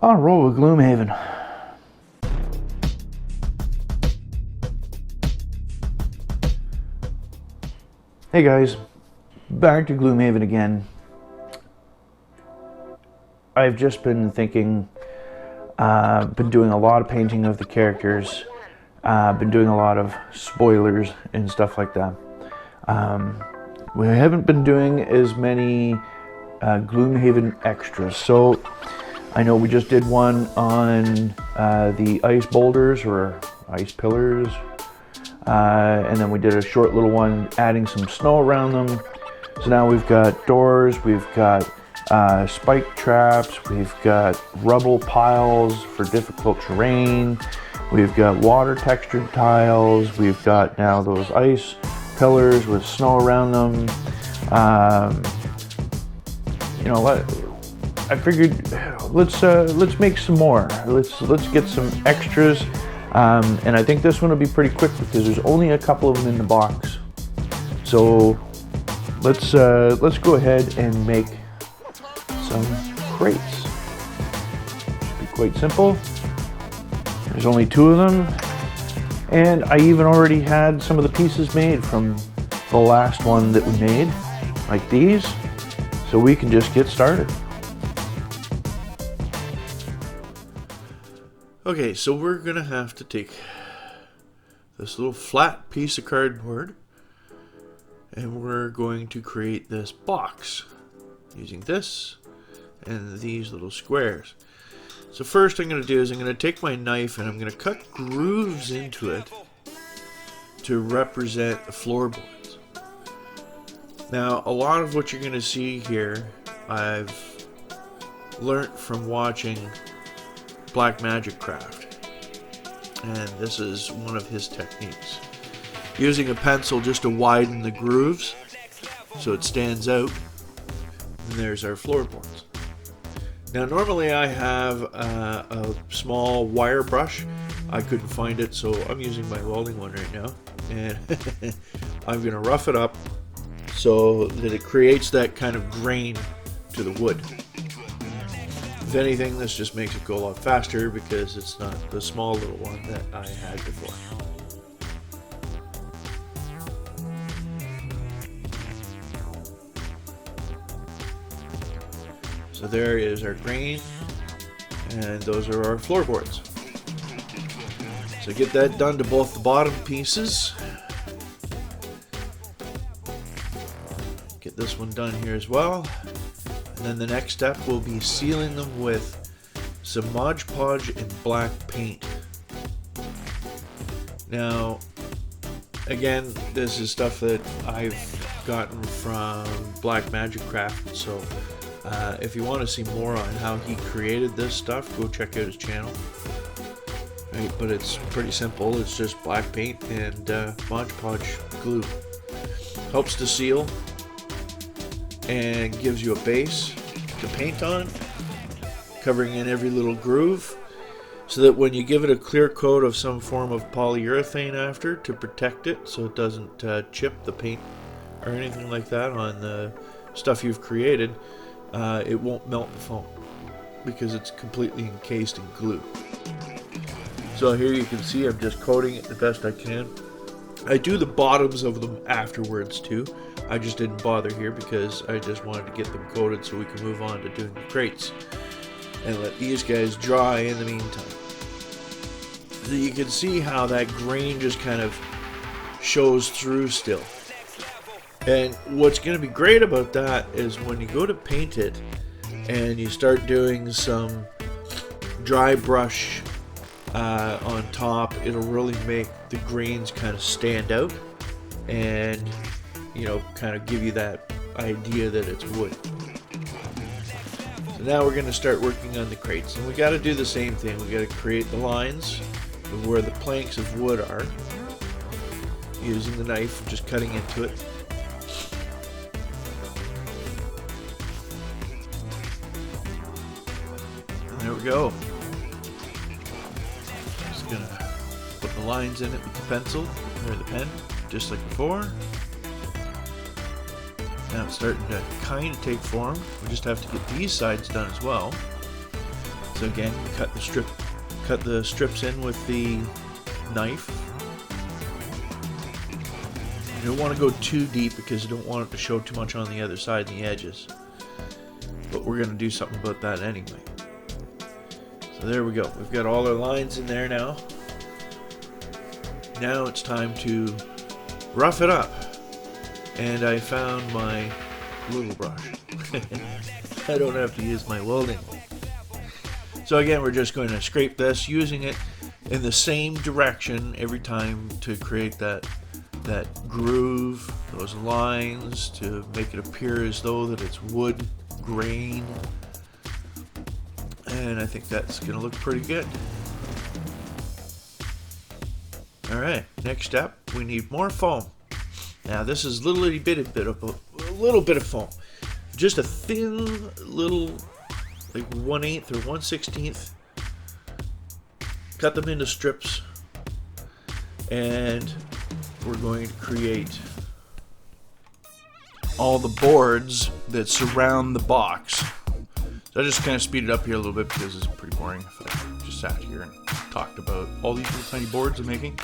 On a roll with Gloomhaven. Hey guys, back to Gloomhaven again. I've just been thinking, been doing a lot of painting of the characters, been doing a lot of spoilers and stuff like that. We haven't been doing as many Gloomhaven extras, so I know we just did one on the ice boulders or ice pillars, and then we did a short little one adding some snow around them. So now we've got doors, we've got spike traps, we've got rubble piles for difficult terrain, we've got water textured tiles, we've got now those ice pillars with snow around them. You know what? I figured let's make some more. Let's get some extras, and I think this one will be pretty quick because there's only a couple of them in the box. So let's go ahead and make some crates. Should be quite simple. There's only 2 of them, and I even already had some of the pieces made from the last one that we made, like these. So we can just get started. Okay, so we're gonna have to take this little flat piece of cardboard and we're going to create this box using this and these little squares. So first I'm going to do is I'm going to take my knife and I'm going to cut grooves into it to represent the floorboards. Now a lot of what you're going to see here I've learnt from watching Black Magic Craft, and this is one of his techniques. Using a pencil just to widen the grooves so it stands out. And there's our floorboards. Now normally I have a small wire brush. I couldn't find it, so I'm using my welding one right now, and I'm going to rough it up so that it creates that kind of grain to the wood. If anything, this just makes it go a lot faster because it's not the small little one that I had before. So there is our grain, and those are our floorboards. So get that done to both the bottom pieces. Get this one done here as well. And then the next step will be sealing them with some Mod Podge and black paint. Now, again, this is stuff that I've gotten from Black Magic Craft, so if you want to see more on how he created this stuff, go check out his channel. Right, but it's pretty simple. It's just black paint and Mod Podge glue. Helps to seal and gives you a base to paint on, covering in every little groove, so that when you give it a clear coat of some form of polyurethane after to protect it so it doesn't chip the paint or anything like that on the stuff you've created, it won't melt the foam because it's completely encased in glue. So here you can see I'm just coating it the best I can. I do the bottoms of them afterwards too. I just didn't bother here because I just wanted to get them coated so we can move on to doing the crates and let these guys dry in the meantime. So you can see how that grain just kind of shows through still. And what's going to be great about that is when you go to paint it and you start doing some dry brush on top, it'll really make the grains kind of stand out and, you know, kind of give you that idea that it's wood. So now we're going to start working on the crates, and we got to do the same thing. We got to create the lines of where the planks of wood are using the knife, just cutting into it. And there we go. Just gonna put the lines in it with the pencil or the pen, just like before. Now it's starting to kind of take form. We just have to get these sides done as well. So again, cut the strips in with the knife. You don't want to go too deep because you don't want it to show too much on the other side and the edges. But we're going to do something about that anyway. So there we go. We've got all our lines in there now. Now it's time to rough it up. And I found my little brush. I don't have to use my welding. So again, we're just going to scrape this, using it in the same direction every time to create that groove, those lines, to make it appear as though that it's wood grain. And I think that's going to look pretty good. Alright, next step, we need more foam. Now this is a little bit of foam. Just a thin little, like 1/8 or 1/16. Cut them into strips. And we're going to create all the boards that surround the box. So I just kind of speed it up here a little bit because it's pretty boring if I just sat here and talked about all these little tiny boards I'm making.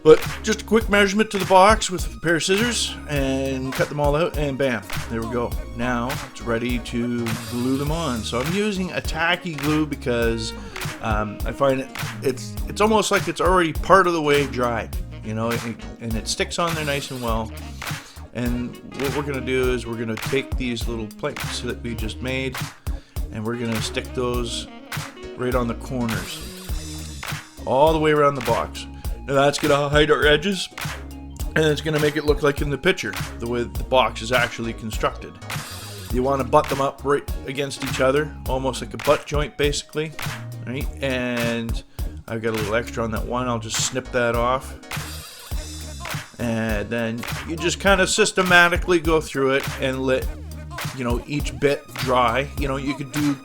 But just a quick measurement to the box with a pair of scissors and cut them all out, and bam, there we go. Now it's ready to glue them on. So I'm using a tacky glue because I find it's almost like it's already part of the way dried, you know, and it sticks on there nice and well. And what we're going to do is we're going to take these little plates that we just made and we're going to stick those right on the corners all the way around the box. Now that's going to hide our edges, and it's going to make it look like in the picture, the way the box is actually constructed. You want to butt them up right against each other, almost like a butt joint basically, right? And I've got a little extra on that one, I'll just snip that off. And then you just kind of systematically go through it and let, you know, each bit dry. You know, you could do,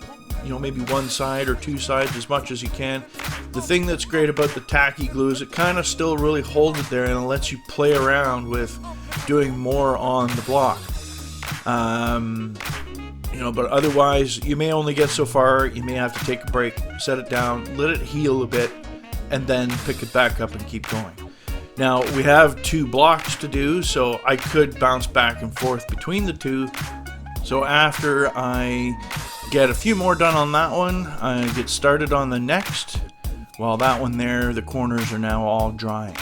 you know, maybe one side or two sides as much as you can. The thing that's great about the tacky glue is it kind of still really holds it there and it lets you play around with doing more on the block. You know, but otherwise you may only get so far. You may have to take a break, set it down, let it heal a bit, and then pick it back up and keep going. Now we have 2 blocks to do, so I could bounce back and forth between the 2. So after I get a few more done on that one, I get started on the next. While that one there, the corners are now all drying.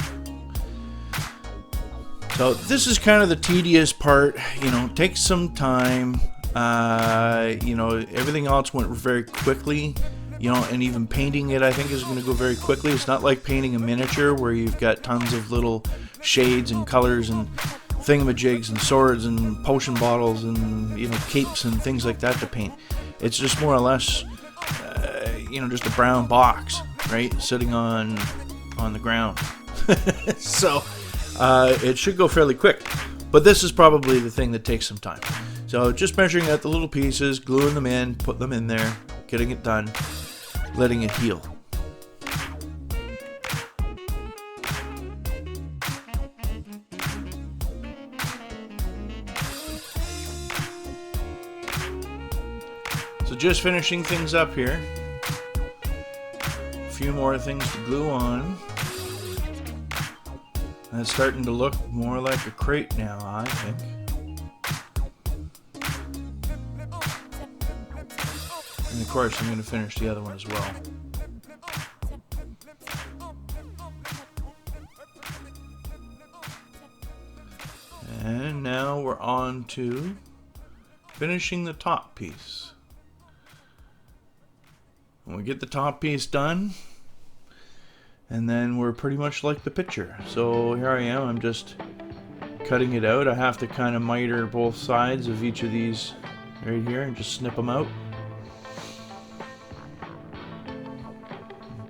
So this is kind of the tedious part, you know, takes some time. You know, everything else went very quickly, you know, and even painting it I think is going to go very quickly. It's not like painting a miniature where you've got tons of little shades and colors and thingamajigs and swords and potion bottles and, you know, capes and things like that to paint. It's just more or less, you know, just a brown box, right, sitting on the ground. So it should go fairly quick, but this is probably the thing that takes some time. So just measuring out the little pieces, gluing them in, put them in there, getting it done, letting it heal. So just finishing things up here. A few more things to glue on. And it's starting to look more like a crate now, I think. And of course I'm going to finish the other one as well. And now we're on to finishing the top piece. When we get the top piece done, and then we're pretty much like the picture. So here I am, I'm just cutting it out. I have to kind of miter both sides of each of these right here and just snip them out.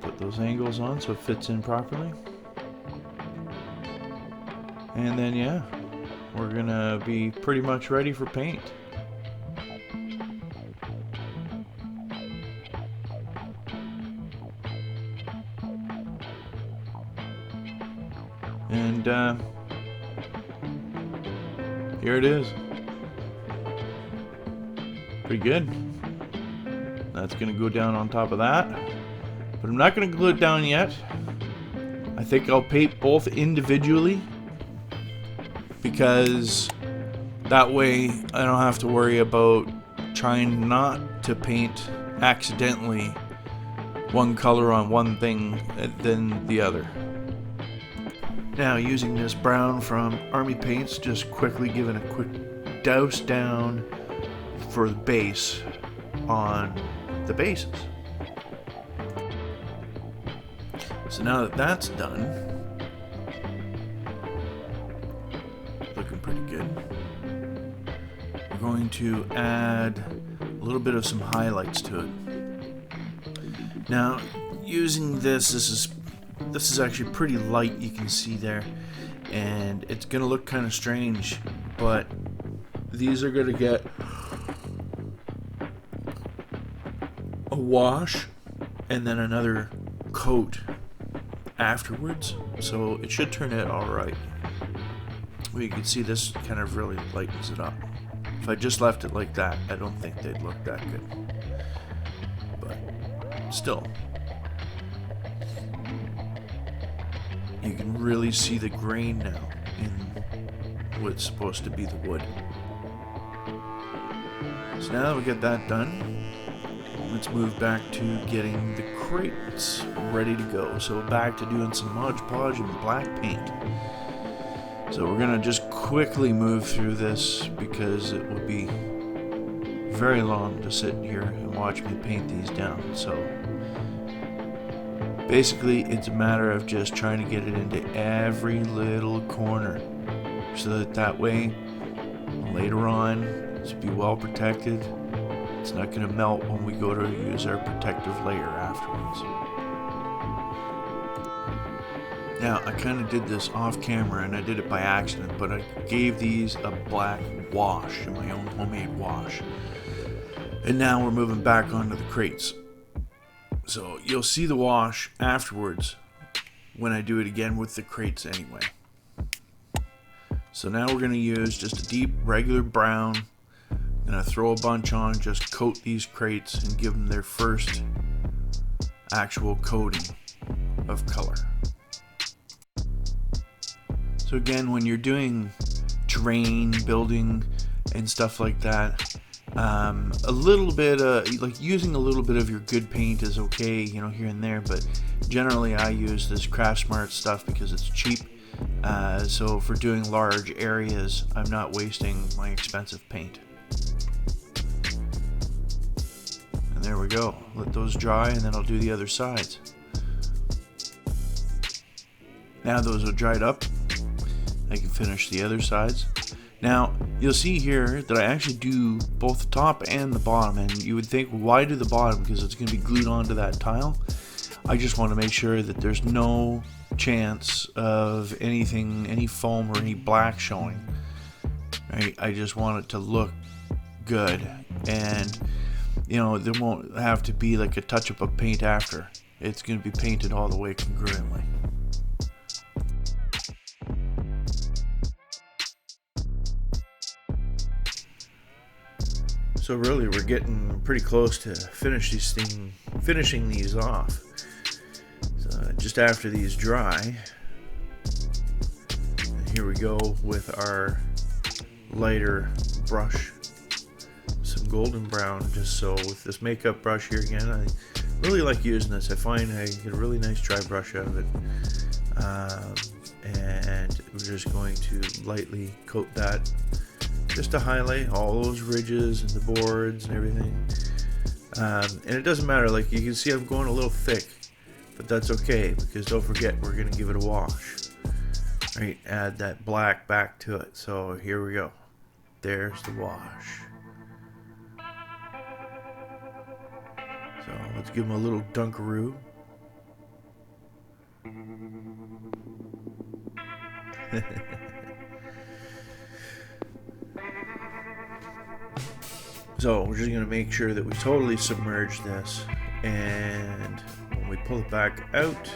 Put those angles on so it fits in properly. And then yeah, we're gonna be pretty much ready for paint. And here it is. Pretty good. That's going to go down on top of that. But I'm not going to glue it down yet. I think I'll paint both individually, because that way I don't have to worry about trying not to paint accidentally one color on one thing than the other. Now, using this brown from Army Paints, just quickly giving a quick douse down for the base on the bases. So now that that's done, looking pretty good, we're going to add a little bit of some highlights to it. Now, using this is actually pretty light, you can see there, and it's gonna look kind of strange, but these are gonna get a wash and then another coat afterwards, so it should turn out alright. Well, you can see this kind of really lightens it up. If I just left it like that, I don't think they'd look that good, but still, you can really see the grain now in what's supposed to be the wood. So now that we get that done, let's move back to getting the crates ready to go. So back to doing some Mod Podge and black paint. So we're gonna just quickly move through this because it will be very long to sit here and watch me paint these down. So basically, it's a matter of just trying to get it into every little corner, so that way, later on, it's be well protected. It's not going to melt when we go to use our protective layer afterwards. Now, I kind of did this off camera, and I did it by accident, but I gave these a black wash, my own homemade wash. And now we're moving back onto the crates. So you'll see the wash afterwards when I do it again with the crates anyway. So now we're going to use just a deep regular brown. I'm going to throw a bunch on, just coat these crates and give them their first actual coating of color. So again, when you're doing terrain, building, and stuff like that, a little bit, like using a little bit of your good paint is okay, you know, here and there, but generally I use this Craft Smart stuff because it's cheap. So for doing large areas, I'm not wasting my expensive paint. And there we go. Let those dry, and then I'll do the other sides. Now those are dried up, I can finish the other sides. Now, you'll see here that I actually do both the top and the bottom, and you would think, why do the bottom? Because it's going to be glued onto that tile. I just want to make sure that there's no chance of anything, any foam or any black showing. Right? I just want it to look good, and you know, there won't have to be like a touch-up of paint after. It's going to be painted all the way congruently. So really, we're getting pretty close to finishing these off. So just after these dry, here we go with our lighter brush, some golden brown. Just so with this makeup brush here again, I really like using this. I find I get a really nice dry brush out of it, and we're just going to lightly coat that, just to highlight all those ridges and the boards and everything. And it doesn't matter, like you can see I'm going a little thick, but that's okay, because don't forget, we're going to give it a wash. Right, add that black back to it. So here we go. There's the wash. So let's give them a little dunkaroo. So we're just going to make sure that we totally submerge this, and when we pull it back out,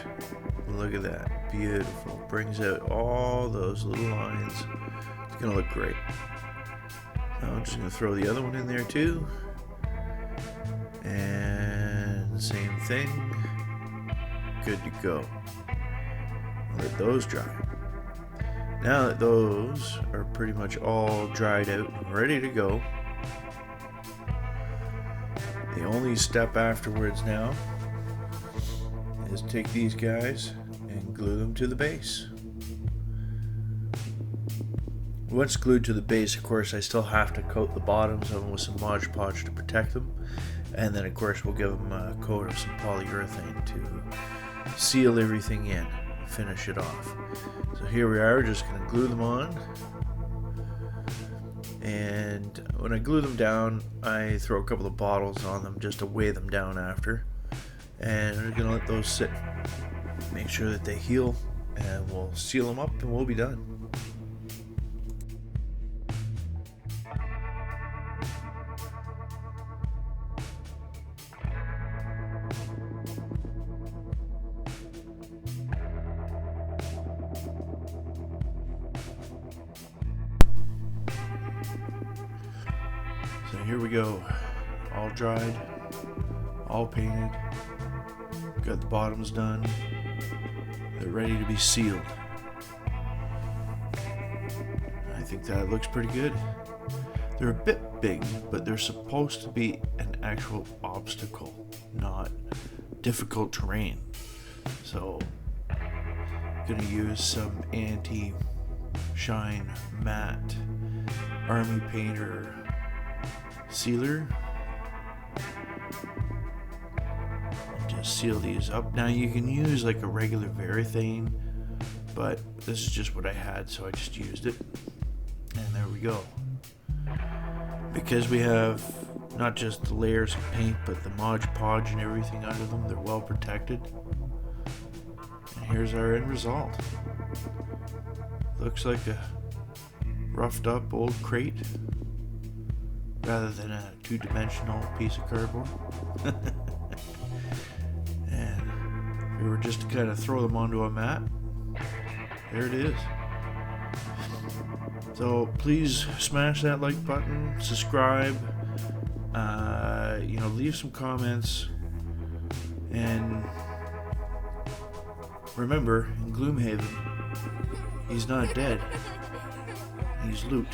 look at that, beautiful, brings out all those little lines. It's going to look great. Now I'm just going to throw the other one in there too, and same thing. Good to go. Let those dry. Now that those are pretty much all dried out and ready to go, the only step afterwards now is take these guys and glue them to the base. Once glued to the base, of course, I still have to coat the bottoms of them with some Mod Podge to protect them. And then, of course, we'll give them a coat of some polyurethane to seal everything in, finish it off. So here we are, just going to glue them on. And when I glue them down, I throw a couple of bottles on them just to weigh them down after. And we're going to let those sit, make sure that they heal, and we'll seal them up and we'll be done. So here we go, all dried, all painted, got the bottoms done, they're ready to be sealed. I think that looks pretty good. They're a bit big, but they're supposed to be an actual obstacle, not difficult terrain. So I'm gonna use some anti-shine matte Army Painter sealer and just seal these up. Now you can use like a regular Varathane, but this is just what I had, so I just used it, and there we go. Because we have not just the layers of paint but the Mod Podge and everything under them, they're well protected. And here's our end result. Looks like a roughed up old crate rather than a two-dimensional piece of cardboard. And we were just to kind of throw them onto a mat. There it is. So please smash that like button, subscribe, leave some comments, and remember, in Gloomhaven, he's not dead, he's loot.